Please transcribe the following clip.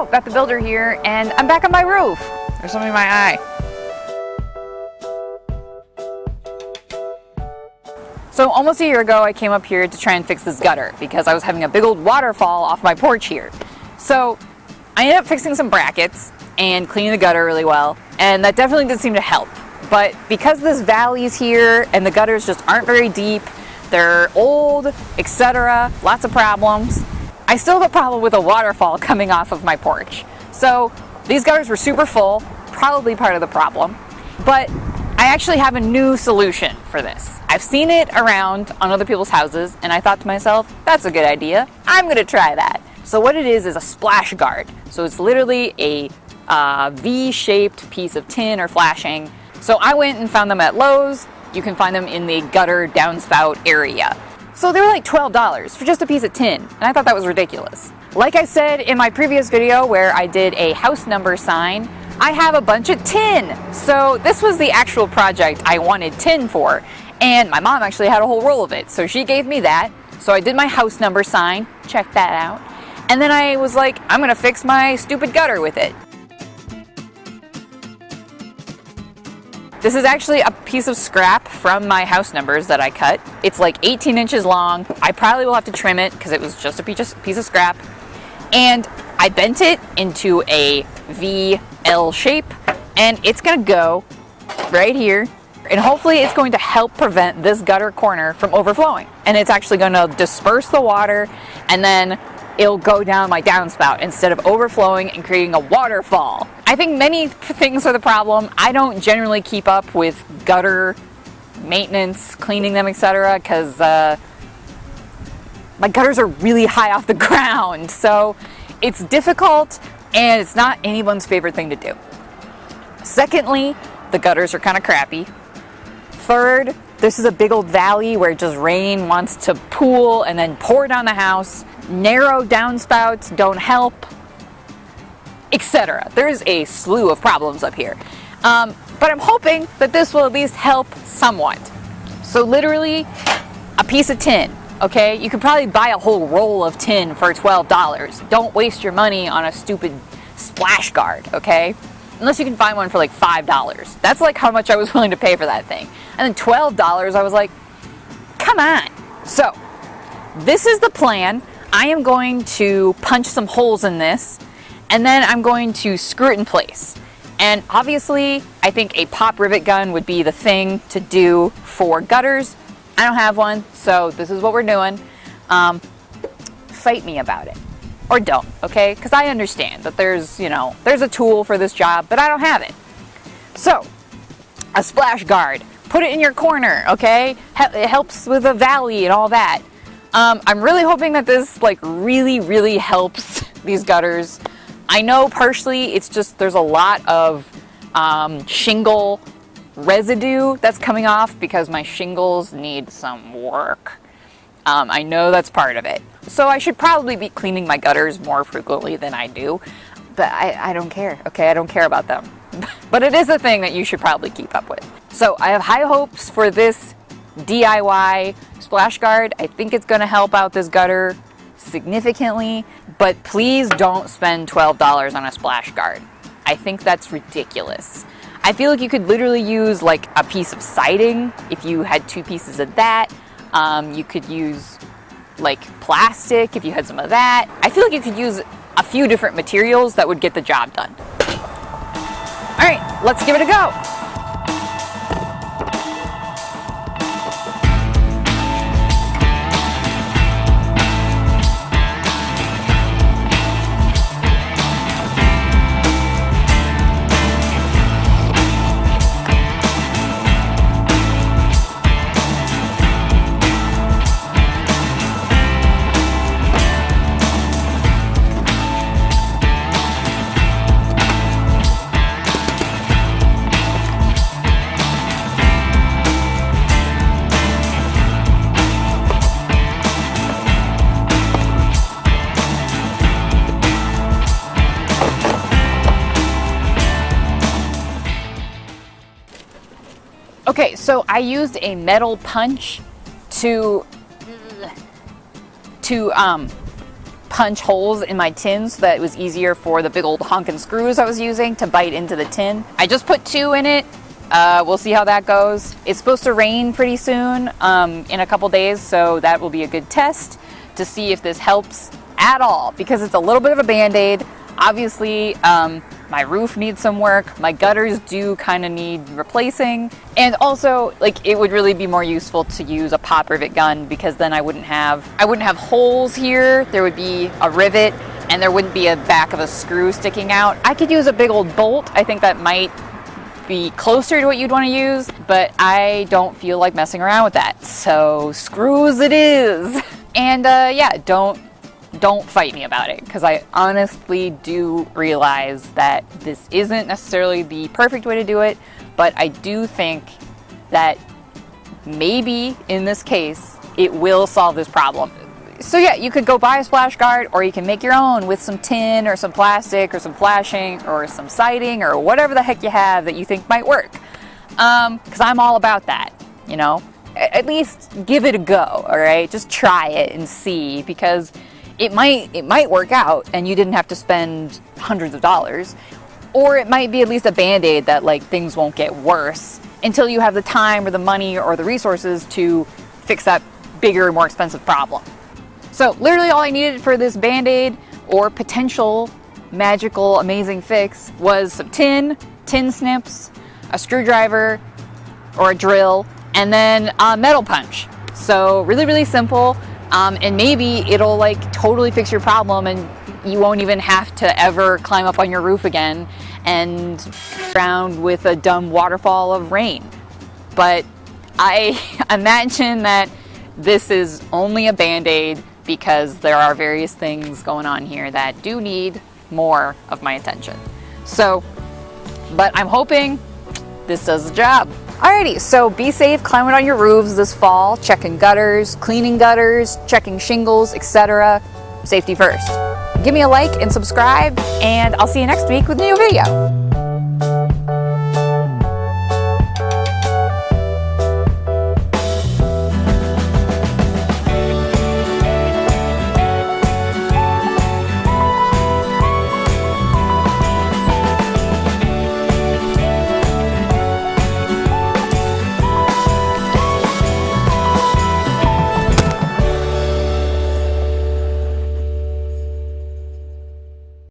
Yo, Beth the Builder here, and I'm back on my roof. There's something in my eye. So almost a year ago, I came up here to try and fix this gutter because I was having a big old waterfall off my porch here. So I ended up fixing some brackets and cleaning the gutter really well, and that definitely did seem to help. But because this valley is here and the gutters just aren't very deep, they're old, etc., lots of problems, I still have a problem with a waterfall coming off of my porch. So these gutters were super full, probably part of the problem, but I actually have a new solution for this. I've seen it around on other people's houses, and I thought to myself, that's a good idea. I'm gonna try that. So what it is a splash guard. So it's literally a V-shaped piece of tin or flashing. So I went and found them at Lowe's. You can find them in the gutter downspout area. So they were like $12 for just a piece of tin, and I thought that was ridiculous. Like I said in my previous video where I did a house number sign, I have a bunch of tin. So this was the actual project I wanted tin for, and my mom actually had a whole roll of it, so she gave me that. So I did my house number sign, check that out, and then I was like, I'm gonna fix my stupid gutter with it. This is actually a piece of scrap from my house numbers that I cut. It's like 18 inches long. I probably will have to trim it because it was just a piece of scrap. And I bent it into a VL shape, and it's gonna go right here. And hopefully it's going to help prevent this gutter corner from overflowing. And it's actually gonna disperse the water, and then it'll go down my downspout instead of overflowing and creating a waterfall. I think many things are the problem. I don't generally keep up with gutter maintenance, cleaning them, etc., because my gutters are really high off the ground. So it's difficult, and it's not anyone's favorite thing to do. Secondly, the gutters are kind of crappy. Third, this is a big old valley where just rain wants to pool and then pour down the house. Narrow downspouts don't help, etc. There's a slew of problems up here. But I'm hoping that this will at least help somewhat. So literally a piece of tin, okay? You could probably buy a whole roll of tin for $12. Don't waste your money on a stupid splash guard, okay? Unless you can find one for like $5. That's like how much I was willing to pay for that thing. And then $12, I was like, come on. So this is the plan. I am going to punch some holes in this, and then I'm going to screw it in place. And obviously, I think a pop rivet gun would be the thing to do for gutters. I don't have one, so this is what we're doing. Fight me about it. Or don't, okay? Because I understand that there's a tool for this job, but I don't have it. So, a splash guard. Put it in your corner, okay? It helps with the valley and all that. I'm really hoping that this really helps these gutters. I know partially it's just there's a lot of shingle residue that's coming off because my shingles need some work. I know that's part of it. So I should probably be cleaning my gutters more frequently than I do, but I don't care, okay? I don't care about them. But it is a thing that you should probably keep up with. So I have high hopes for this DIY splash guard. I think it's going to help out this gutter significantly, but please don't spend $12 on a splash guard. I think that's ridiculous. I feel like you could literally use like a piece of siding if you had two pieces of that. You could use like plastic if you had some of that. I feel like you could use a few different materials that would get the job done. All right, let's give it a go. Okay, so I used a metal punch to punch holes in my tin so that it was easier for the big old honkin' screws I was using to bite into the tin. I just put 2 in it. We'll see how that goes. It's supposed to rain pretty soon, in a couple days, so that will be a good test to see if this helps at all, because it's a little bit of a band-aid. Obviously, my roof needs some work. My gutters do kind of need replacing. And also, like, it would really be more useful to use a pop rivet gun, because then I wouldn't have holes here. There would be a rivet and there wouldn't be a back of a screw sticking out. I could use a big old bolt. I think that might be closer to what you'd want to use, but I don't feel like messing around with that. So screws it is. And yeah, don't fight me about it, because I honestly do realize that this isn't necessarily the perfect way to do it, but I do think that maybe in this case it will solve this problem. So yeah, you could go buy a splash guard, or you can make your own with some tin or some plastic or some flashing or some siding or whatever the heck you have that you think might work. Because I'm all about that, you know. At least give it a go, all right? Just try it and see, because it might work out and you didn't have to spend hundreds of dollars, or it might be at least a band-aid that, like, things won't get worse until you have the time or the money or the resources to fix that bigger, more expensive problem. So literally all I needed for this band-aid or potential magical amazing fix was some tin snips, a screwdriver or a drill, and then a metal punch. So really, really simple. And maybe it'll, like, totally fix your problem and you won't even have to ever climb up on your roof again and around with a dumb waterfall of rain. But I imagine that this is only a band-aid, because there are various things going on here that do need more of my attention. So, but I'm hoping this does the job. Alrighty, so be safe climbing on your roofs this fall, checking gutters, cleaning gutters, checking shingles, etc. Safety first. Give me a like and subscribe, and I'll see you next week with a new video.